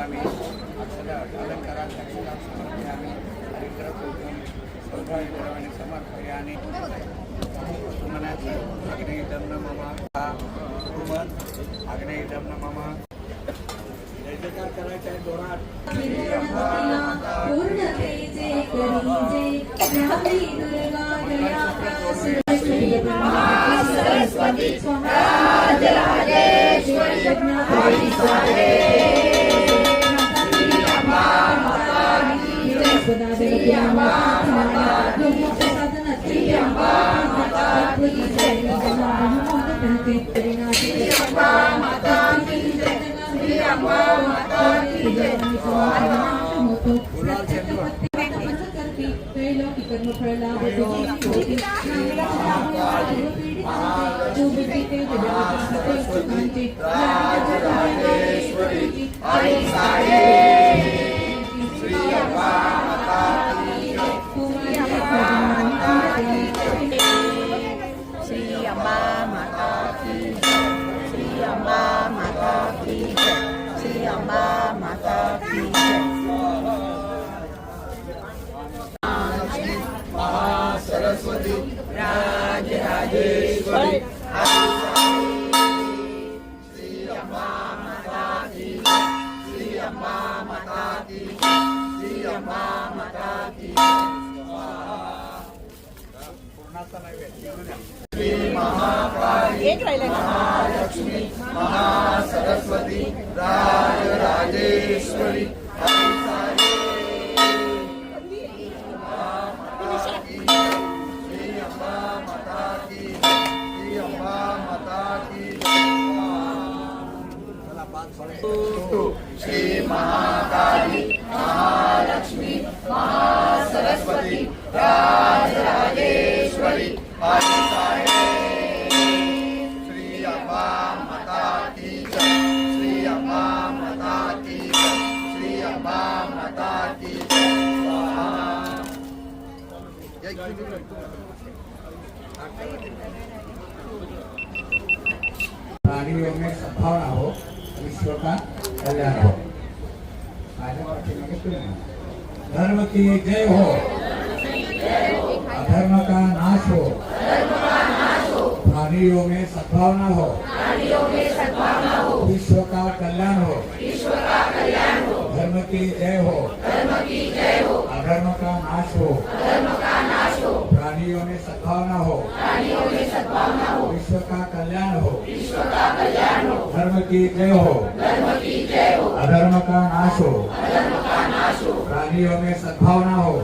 समर्पयामि अलंकारान् दक्षिणां समर्पयामि हरिद्रपूर्वं सौभाग्यकरवाणि समर्पयामि सुमनाची अग्नेयं नमः सुमन अग्नेयं नमः जय जयकार करायचा आहे जोरात पूर्ण तेजे करीजे रामी दुर्गा दया सरस्वती राजराजेश्वरी हरि स्वाहे सरस्वती राजराजेश्वरी श्री अम्बा माता की श्री अम्बा माता की श्री अम्बा माता की पूर्णाचा नैवेद्य श्री महाकाली महालक्ष्मी महासरस्वती राजराजेश्वरी श्री महाकाली महालक्ष्मी महासरस्वती राजराजेश्वरी श्री अम्बा माता की श्री अम्बा माता की श्री अम्बा माता की प्राणियों में सद्भावना हो, विश्व का कल्याण हो। धर्म की जय हो, अधर्म का नाश हो, प्राणियों में सद्भावना हो, विश्व का कल्याण हो। धर्म की जय हो, अधर्म का नाश हो, प्राणियों में सद्भावना हो, विश्व का कल्याण हो। धर्म की जय हो, अधर्म का नाश हो, प्राणियों में सद्भावना हो,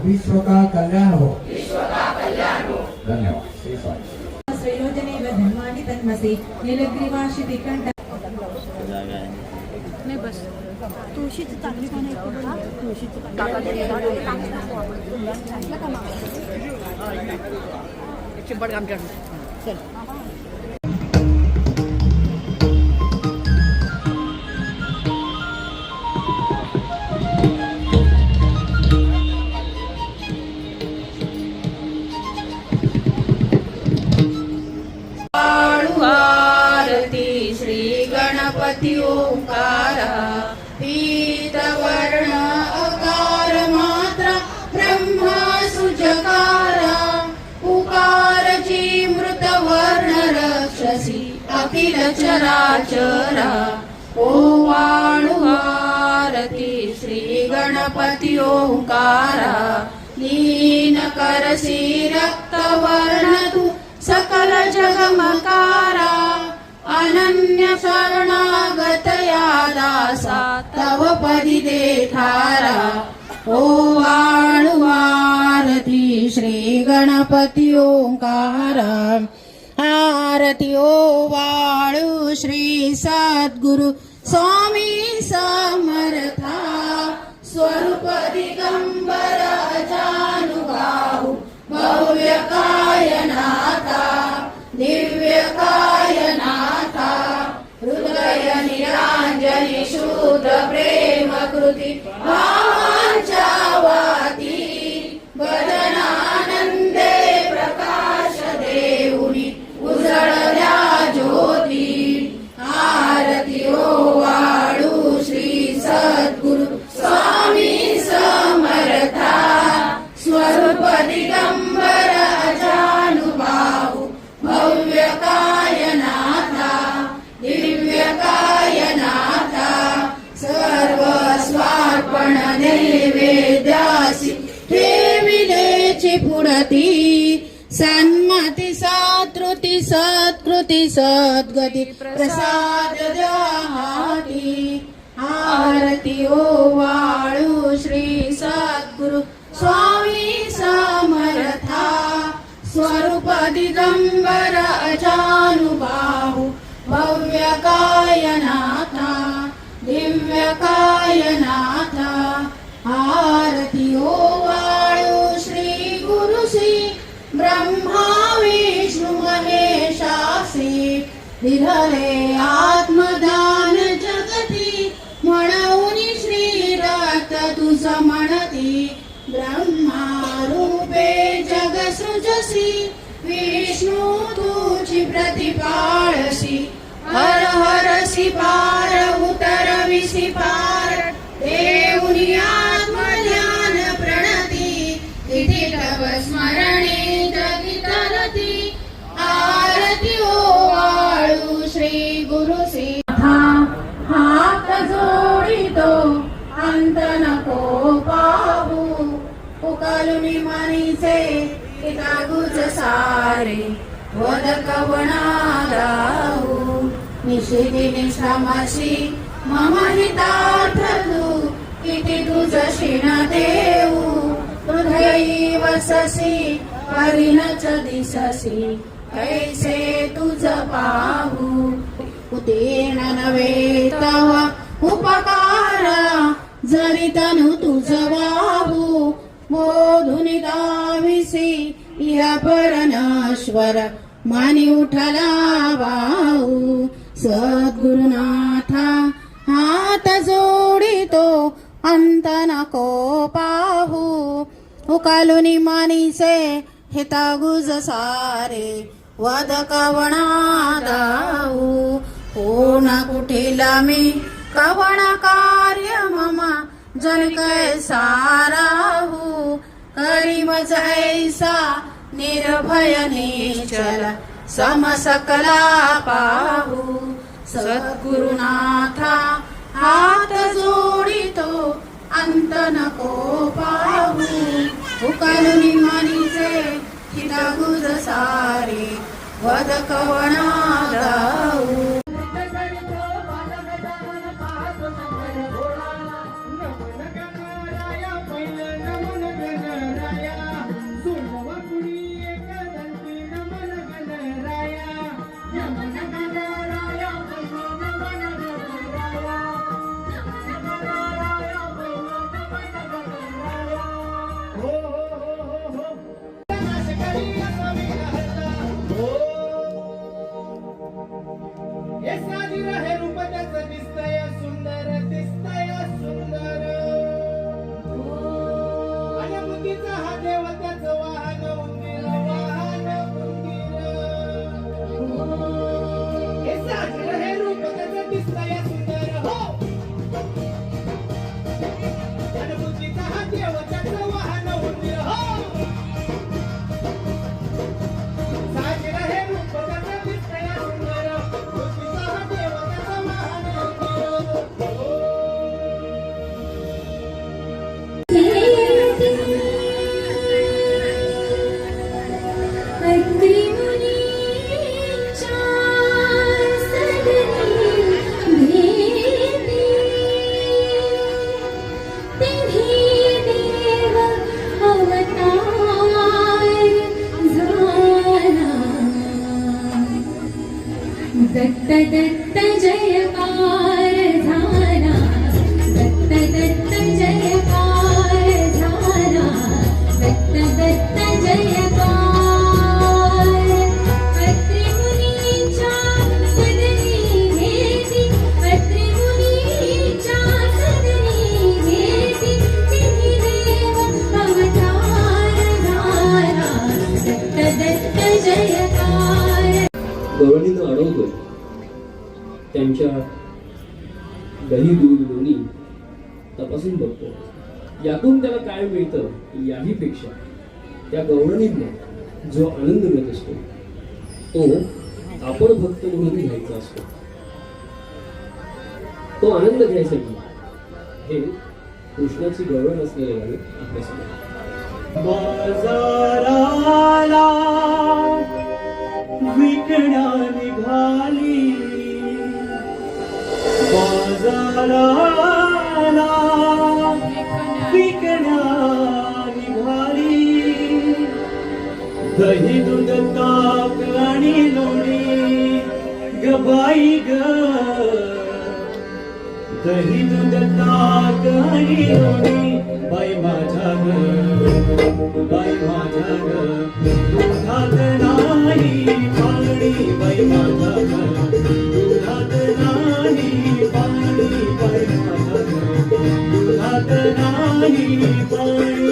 विश्व का कल्याण हो। धन्यवाद। श्रीयोजने धर्माणि तन्मसि नीलग्रीवाशिति कंठ नाही बस तुळशीची चांगली पण आहे बघा तुळशीची चिंबड काम कर चल गणपति ओंकारा पीतवर्ण अकार मात्रा ब्रह्मा सुजकारा उकार जी मृत वर्ण रक्षसी अखिल चराचरा ओवाणु आरती श्री गणपति ओंकारा लीन करसी रक्त वर्ण तू सकल जगमकारा अनन्य शरणागतया दासा तव पदी देठारा ओवाणु आरती श्री गणपति ओंकारा आरती ओवाळु श्री सद्गुरु स्वामी समर्था स्वरूप दिगंबर अजानुबाहु भव्य कायनाथा दिव्य कायनाथा हृदय निरांजनी शुद्ध प्रेम कृती भावांच्या वाती भजनानंदे प्रकाश देऊनी उजळल्या ज्योती आरती ओवाळू नैवेद्यासी ठेविलेची पुढती सन्मती सत्कृती सत्कृती सद्गती प्रसाद द्याहाती आरती ओवाळू श्री सद्गुरु स्वामी समर्था स्वरूप दिगंबर अजानुबाहु भव्य कायनाथा दिव्य कायनाथा आरती ओवाळू श्री गुरु श्री ब्रह्मा विष्णु महेशासी विरले आत्मदान जगती म्हणून श्री रक्त तुझ म्हणती ब्रह्मा रूपे जग सृजसी विष्णू तुझी प्रतिपाळसी हर हरसी पार उतरविसी पार देऊनी आत्मध्यान प्रणती तिथे तव स्मरणे जगी तरती आरती ओवाळू श्री गुरु सीता हात जोडितो अंत नको पाहू उकलुनी मनीचे कितागुच सारे वद कवणादाहू निशिदिनी श्रमाशी मम हितार्थ तू किती तुझ शिण देऊ हृदयी वससी परिणच दिससी कैसे तुझ पाहू उतीर्ण नवे तव उपकारा जरी तनु तुझ वाहू बोधुनी दाविसी या परनाश्वर मानी उठला वाहू सद्गुरुनाथा हात जोडितो अंत नको पाहू उकालुनी मानीचे हितागुज सारे वद कवणा दाऊ कोण कुठेला मी कवण कार्य मम जन कैसाराहू करी मज ऐसा निर्भय निश्चल समसकला पाहू सद्गुरुनाथा हात जोडितो अंत नको पाहू उकालुनी मानीचे हितागुज सारे वद कवणा दाऊ दत्त दत्त जयकार झाला दत्त दत्त जयकार झाला दत्त दत्त जयकार अत्रि मुनीच्या सदनी घेती अत्रि मुनीच्या सदनी घेती तिन्ही देव अवतार झाला दत्त दत्त जयकार गवळणीनं अडवतोय त्यांच्या दही दूध दोन्ही तपासून बघतो यातून त्याला काय मिळतं याही पेक्षा त्या गवळणीतनं जो आनंद मिळत असतो तो आपण भक्त म्हणून घ्यायचा असतो तो आनंद घ्यायसाठी हे कृष्णाची गवळण असलेले गाणे आपल्यासमोर. बाजाराला विकण्या निघाली, बाजाराला विकण्या निघाली, दही दूध ताक आणि लोणी ग बाई ग, दही दूध ताक आणि लोणी बाई माझ्या ग, बाई माझ्या ग, दुधात नाही पाणी बाई माझ्या ग, दुधात नाही पाणी बाई माझ्या ग, दुधात नाही पाणी.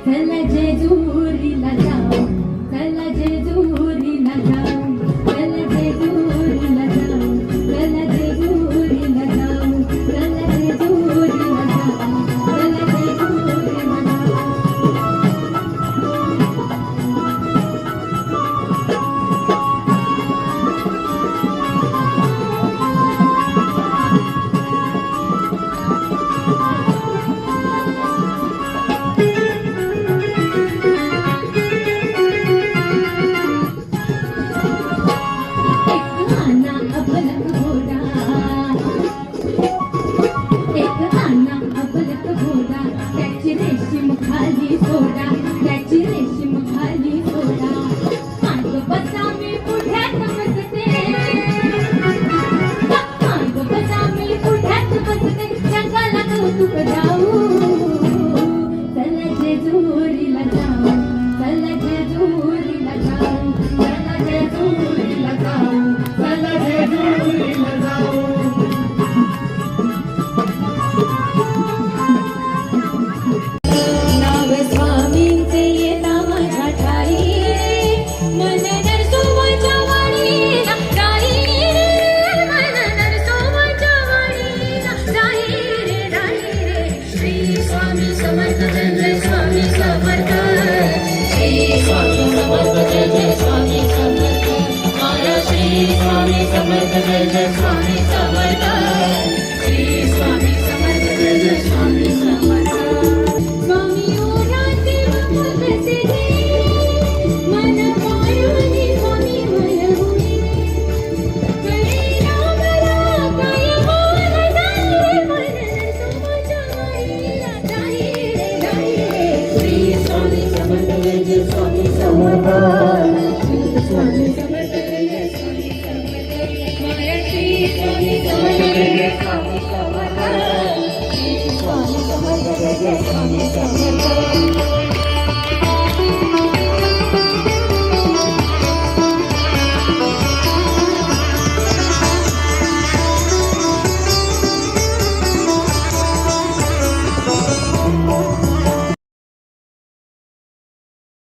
चला जेजुरीला जाऊ, चला जेजुरीला जाऊ, चला जेजुरीला जाऊ, चला जेजुरीला जाऊ, चला जेजुरीला जाऊ, चला जेजुरीला जाऊ. स्वामी समर्थ जय जय स्वामी समर्थ.